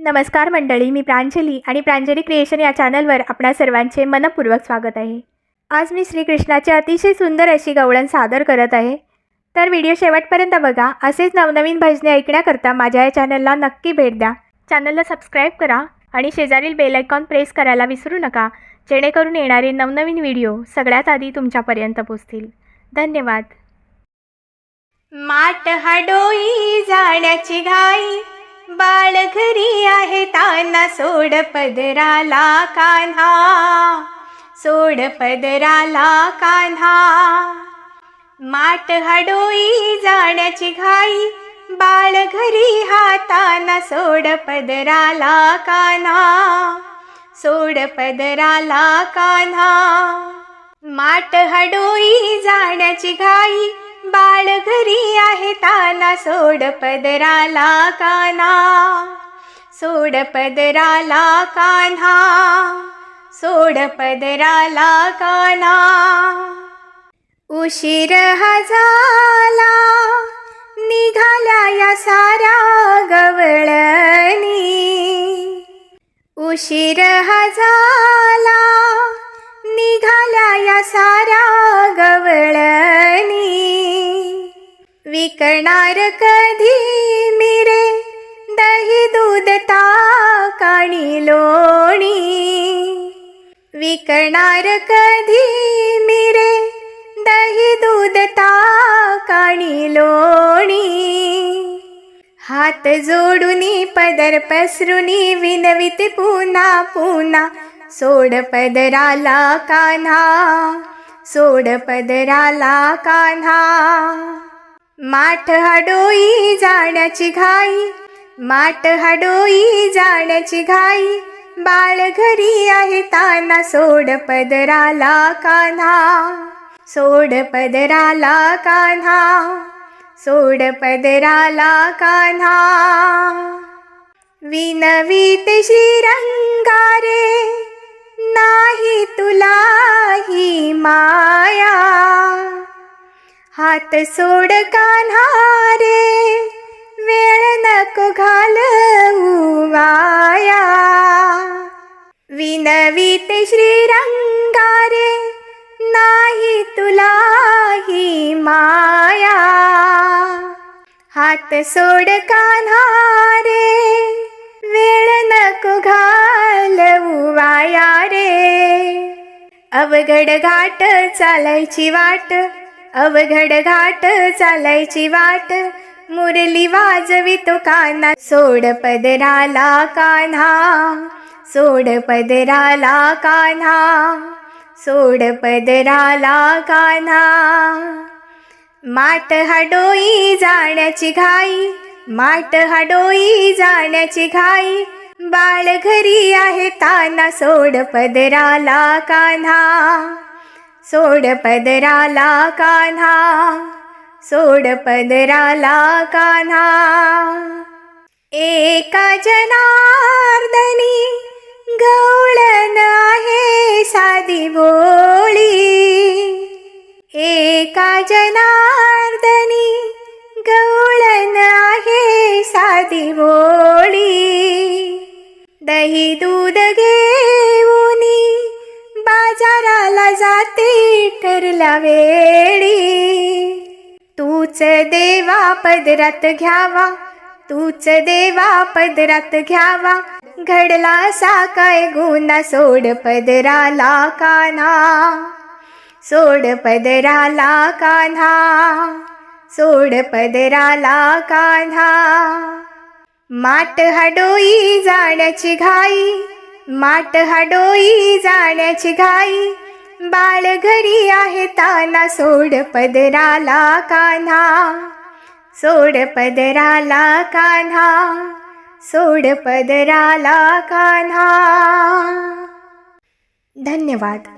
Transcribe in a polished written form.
नमस्कार मंडळी, मी प्रांजली आणि प्रांजली क्रिएशन या चॅनलवर आपणा सर्वांचे मनपूर्वक स्वागत आहे। आज मी श्रीकृष्णाचे अतिशय सुंदर अशी गवळण सादर करत आहे। तर व्हिडिओ शेवटपर्यंत बघा। असेच नवनवीन भजने ऐकण्याकरता माझ्या या चॅनलला नक्की भेट द्या। चॅनलला सबस्क्राईब करा आणि शेजारील बेल आयकॉन प्रेस करायला विसरू नका, जेणेकरून येणारे नवनवीन व्हिडिओ सगळ्यात आधी तुमच्यापर्यंत पोहोचतील। धन्यवाद। माट हाडोई जाण्याची घाई, बाळ घरी आहे ताना, सोड पदराला कान्हा, सोड पदराला कान्हा। माट हाडोई जाण्याची घाई, बाळ घरी हाताना, सोड पदराला कान्हा, सोड पदराला कान्हा। माट हाडोई जाण्याची घाई, बाळ घरी आहे ताना, सोड पदराला कान्हा, सोड पदराला कान्हा, सोड पदराला कान्हा। उशीर हा झाला निघाल्या या साऱ्या गवळणी, उशीर हा झाला निघाल्या या साऱ्या गवळणी। विकणार कधी मिरे दही दूध ताक आणि लोणी, विकणार कधी मिरे दही दूध ताक आणि लोणी। हात जोडूनी पदर पसरुनी विनविते पुन्हा पुन्हा, सोड पदराला कान्हा, सोड पदराला कान्हा। माठ हाडोई जाण्याची घाई, माठ हाडोई जाण्याची घाई, बाळ घरी आहे ताना, सोड पदराला कान्हा, सोड पदराला कान्हा, सोड पदराला कान्हा। विनविते श्रीरंगारे नाही तुला ही माया, हात सोड कान्हा रे, वेळ नको घालवू वाया। विनविते श्रीरंगारे नाही तुला ही माया, हात सोड कान्हा रे, वेळ नको घालवू वाया रे। अवघड घाट चालायची वाट, अवघड घाट चालायची वाट, मुरली वाजवितो कान्हा, सोड पदराला कान्हा, सोड पदराला कान्हा, सोड पदराला कान्हा। माट हाडोई जाण्याची घाई, माट हाडोई जाण्याची घाई, बाळ घरी आहे ताना, सोड पदराला कान्हा, सोड पदराला कान्हा, सोड पदराला कान्हा। एका जनार्दनी गवळण आहे साधी भोळी, एका जनार्दनी गवळण आहे साधी भोळी। दही दूध घेऊनी बाजाराला जाते ठरल्या वेळी, तूच देवा पदरात घ्यावा, तूच देवा पदरात घ्यावा, घडला असा काय गुन्हा, सोड पदराला कान्हा, सोड पदराला कान्हा, सोड पदराला कान्हा। माट हाडोई जाण्याची घाई, माट हाडोई जाण्याची घाई, बाळ घरी आहे ताना, सोड पदराला कान्हा, सोड पदराला कान्हा, सोड पदराला कान्हा। धन्यवाद।